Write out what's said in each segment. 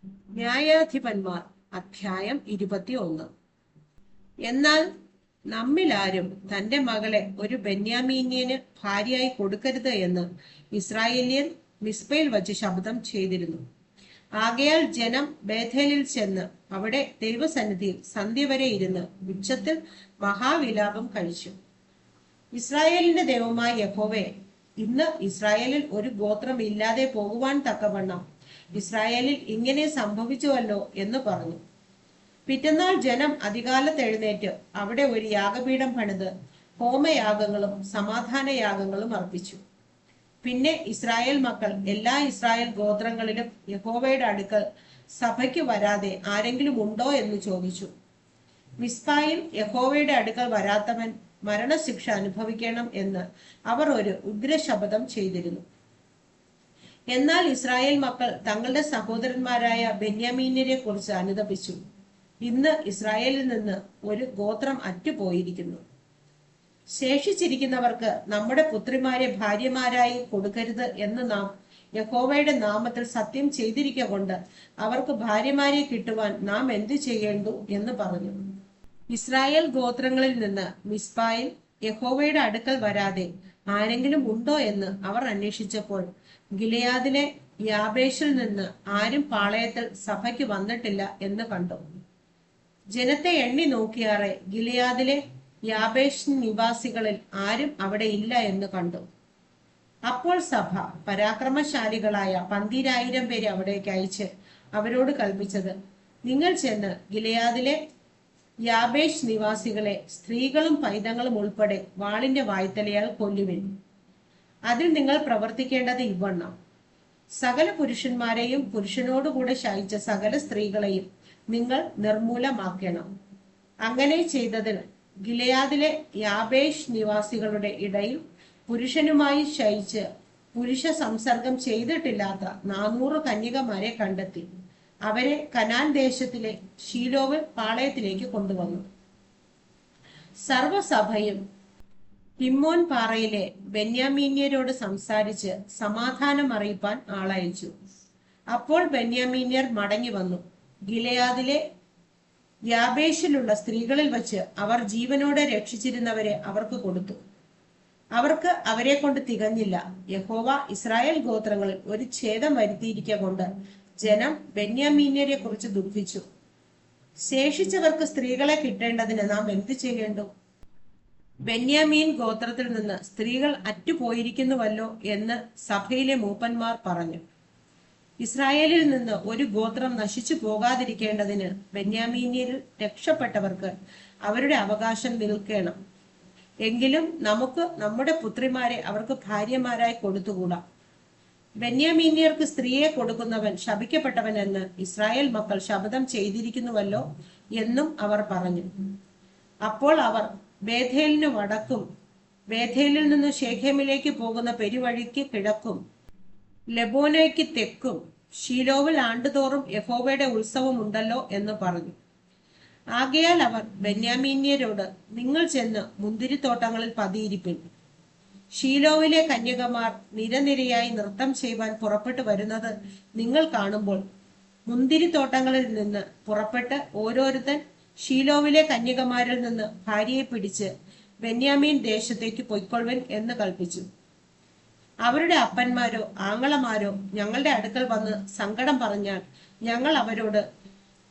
ന്യായാധിപന്മാർ അധ്യായം 21. എന്നാൽ നമ്മിലാരും തന്റെ മകളെ ഒരു ബെന്യാമീന്യന് ഭാര്യയായി കൊടുക്കരുത് എന്ന് ഇസ്രായേല്യർ മിസ്പയിൽ വച്ച് ശപഥം ചെയ്തിരുന്നു. ആകയാൽ ജനം ബേഥേലിൽ ചെന്ന് അവിടെ ദൈവസന്നിധിയിൽ സന്ധ്യ വരെ ഇരുന്ന് ഉച്ചത്തിൽ മഹാവിലാപം കഴിച്ചു. ഇസ്രായേലിന്റെ ദൈവമായ യഹോവേ, ഇന്ന് ഇസ്രായേലിൽ ഒരു ഗോത്രം ഇല്ലാതെ പോകുവാൻ തക്കവണ്ണം ഇസ്രായേലിൽ ഇങ്ങനെ സംഭവിച്ചുവല്ലോ എന്ന് പറഞ്ഞു. പിറ്റന്നാൾ ജനം അതികാലത്ത് എഴുന്നേറ്റ് അവിടെ ഒരു യാഗപീഠം പണിത് ഹോമയാഗങ്ങളും സമാധാന യാഗങ്ങളും അർപ്പിച്ചു. പിന്നെ ഇസ്രായേൽ മക്കൾ എല്ലാ ഇസ്രായേൽ ഗോത്രങ്ങളിലും യഹോവയുടെ അടുക്കൽ സഭയ്ക്ക് വരാതെ ആരെങ്കിലും ഉണ്ടോ എന്ന് ചോദിച്ചു. മിസ്പായിൽ യഹോവയുടെ അടുക്കൽ വരാത്തവൻ മരണശിക്ഷ അനുഭവിക്കണം എന്ന് അവർ ഒരു ഉഗ്രശപഥം ചെയ്തിരുന്നു. എന്നാൽ ഇസ്രായേൽ മക്കൾ തങ്ങളുടെ സഹോദരന്മാരായ ബെന്യാമീന്യരെ കുറിച്ച് അനുതപിച്ചു. ഇന്ന് ഇസ്രായേലിൽ നിന്ന് ഒരു ഗോത്രം അറ്റുപോയിരിക്കുന്നു. ശേഷിച്ചിരിക്കുന്നവർക്ക് നമ്മുടെ പുത്രിമാരെ ഭാര്യമാരായി കൊടുക്കരുത് എന്ന് നാം യഹോവയുടെ നാമത്തിൽ സത്യം ചെയ്തിരിക്കൊണ്ട് അവർക്ക് ഭാര്യമാരെ കിട്ടുവാൻ നാം എന്തു ചെയ്യേണ്ടു എന്ന് പറഞ്ഞു. ഇസ്രായേൽ ഗോത്രങ്ങളിൽ നിന്ന് മിസ്പായിൽ യഹോവയുടെ അടുക്കൽ വരാതെ ആരെങ്കിലും ഉണ്ടോ എന്ന് അവർ അന്വേഷിച്ചപ്പോൾ ഗിലെയാദിലെ യാബേഷിൽ നിന്ന് ആരും പാളയത്തിൽ സഭയ്ക്ക് വന്നിട്ടില്ല എന്ന് കണ്ടു. ജനത്തെ എണ്ണി നോക്കിയാറെ ഗിലെയാദിലെ യാബേഷ് നിവാസികളിൽ ആരും അവിടെ ഇല്ല എന്ന് കണ്ടു. അപ്പോൾ സഭ പരാക്രമശാലികളായ 12,000 പേരെ അവിടേക്ക് അയച്ച് അവരോട് കൽപ്പിച്ചത്, നിങ്ങൾ ചെന്ന് ഗിലെയാദിലെ യാബേഷ് നിവാസികളെ സ്ത്രീകളും പൈതങ്ങളും ഉൾപ്പെടെ വാളിന്റെ വായ്ത്തലയാൽ കൊല്ലുവിൻ. അതിൽ നിങ്ങൾ പ്രവർത്തിക്കേണ്ടത് ഇവണ്ണം: സകല പുരുഷന്മാരെയും പുരുഷനോടുകൂടെ ശയിച്ച സകല സ്ത്രീകളെയും നിങ്ങൾ നിർമൂലമാക്കണം. അങ്ങനെ ചെയ്തതിൽ ഗിലെയാദിലെ യാബേഷ് നിവാസികളുടെ ഇടയിൽ പുരുഷനുമായി ശയിച്ച് പുരുഷ സംസർഗം ചെയ്തിട്ടില്ലാത്ത 400 കന്യകമാരെ കണ്ടെത്തി അവരെ കനാൻ ദേശത്തിലെ ശീലോവിൽ പാളയത്തിലേക്ക് കൊണ്ടുവന്നു. സർവസഭയും ഹിമ്മോൻ പാറയിലെ ബെന്യാമീന്യരോട് സംസാരിച്ച് സമാധാനം അറിയിപ്പാൻ ആളയച്ചു. അപ്പോൾ ബെന്യാമീന്യർ മടങ്ങി വന്നു. ഗിലെയാദിലെ യാബേഷിലുള്ള സ്ത്രീകളിൽ വച്ച് അവർ ജീവനോടെ രക്ഷിച്ചിരുന്നവരെ അവർക്ക് കൊടുത്തു. അവർക്ക് അവരെ കൊണ്ട് തികഞ്ഞില്ല. യഹോവ ഇസ്രായേൽ ഗോത്രങ്ങളിൽ ഒരു ഛേദം വരുത്തിയിരിക്കൊണ്ട് ജനം ബെന്യാമീന്യരെ കുറിച്ച് ദുഃഖിച്ചു. ശേഷിച്ചവർക്ക് സ്ത്രീകളെ കിട്ടേണ്ടതിന് നാം എന്തു ചെയ്യേണ്ടു? ബെന്യാമീൻ ഗോത്രത്തിൽ നിന്ന് സ്ത്രീകൾ അറ്റുപോയിരിക്കുന്നുവല്ലോ എന്ന് സഭയിലെ മൂപ്പന്മാർ പറഞ്ഞു. ഇസ്രായേലിൽ നിന്ന് ഒരു ഗോത്രം നശിച്ചു പോകാതിരിക്കേണ്ടതിന് ബെന്യാമീന്യരിൽ രക്ഷപ്പെട്ടവർക്ക് അവരുടെ അവകാശം നിൽക്കണം. എങ്കിലും നമുക്ക് നമ്മുടെ പുത്രിമാരെ അവർക്ക് ഭാര്യമാരായി കൊടുത്തുകൂടാ. ബെന്യാമീന്യർക്ക് സ്ത്രീയെ കൊടുക്കുന്നവൻ ശപിക്കപ്പെട്ടവൻ എന്ന് ഇസ്രായേൽ മക്കൾ ശപഥം ചെയ്തിരിക്കുന്നുവല്ലോ എന്നും അവർ പറഞ്ഞു. അപ്പോൾ അവർ ബേഥേലിന് വടക്കും ബേഥേലിൽ നിന്ന് ശേഖേമിലേക്ക് പോകുന്ന പെരുവഴിക്ക് കിഴക്കും ലെബോനയ്ക്ക് തെക്കും ശീലോവിൽ ആണ്ടുതോറും യഹോവയുടെ ഉത്സവം ഉണ്ടല്ലോ എന്ന് പറഞ്ഞു. ആകയാൽ അവർ ബെന്യാമീന്യരോട്, നിങ്ങൾ ചെന്ന് മുന്തിരിത്തോട്ടങ്ങളിൽ പതിയിരിപ്പിൻ. ശീലോവിലെ കന്യകമാർ നിരനിരയായി നൃത്തം ചെയ്യുവാൻ പുറപ്പെട്ടു വരുന്നത് നിങ്ങൾ കാണുമ്പോൾ മുന്തിരിത്തോട്ടങ്ങളിൽ നിന്ന് പുറപ്പെട്ട് ഓരോരുത്തൻ ശീലോവിലെ കന്യകമാരിൽ നിന്ന് ഭാര്യയെ പിടിച്ച് ബെന്യാമീൻ ദേശത്തേക്ക് പൊയ്ക്കൊള്ളുവിൻ എന്ന് കൽപ്പിച്ചു. അവരുടെ അപ്പന്മാരോ ആങ്ങളമാരോ ഞങ്ങളുടെ അടുക്കൽ വന്ന് സങ്കടം പറഞ്ഞാൽ ഞങ്ങൾ അവരോട്,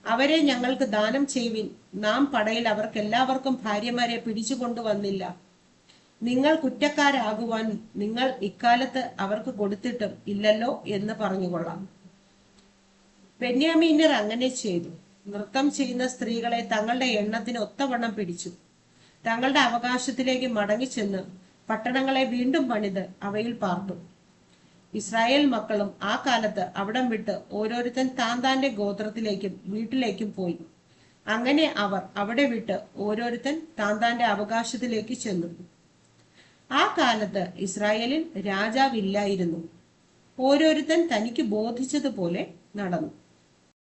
അവരെ ഞങ്ങൾക്ക് ദാനം ചെയ്യുവിൻ. നാം പടയിൽ അവർക്കെല്ലാവർക്കും ഭാര്യമാരെ പിടിച്ചു കൊണ്ടുവന്നില്ല. നിങ്ങൾ കുറ്റക്കാരാകുവാൻ നിങ്ങൾ ഇക്കാലത്ത് അവർക്ക് കൊടുത്തിട്ടും ഇല്ലല്ലോ എന്ന് പറഞ്ഞുകൊള്ളാം. ബെന്യാമീന്യർ അങ്ങനെ ചെയ്തു. നൃത്തം ചെയ്യുന്ന സ്ത്രീകളെ തങ്ങളുടെ എണ്ണത്തിന് ഒത്തവണ്ണം പിടിച്ചു. തങ്ങളുടെ അവകാശത്തിലേക്ക് മടങ്ങിച്ചെന്ന് പട്ടണങ്ങളെ വീണ്ടും പണിത് അവയിൽ പാർത്തു. ഇസ്രായേൽ മക്കളും ആ കാലത്ത് അവിടം വിട്ട് ഓരോരുത്തൻ താന്താന്റെ ഗോത്രത്തിലേക്കും വീട്ടിലേക്കും പോയി. അങ്ങനെ അവർ അവിടെ വിട്ട് ഓരോരുത്തൻ താന്താന്റെ അവകാശത്തിലേക്ക് ചെന്നു. ആ കാലത്ത് ഇസ്രായേലിൽ രാജാവില്ലായിരുന്നു. ഓരോരുത്തൻ തനിക്ക് ബോധിച്ചതുപോലെ നടന്നു.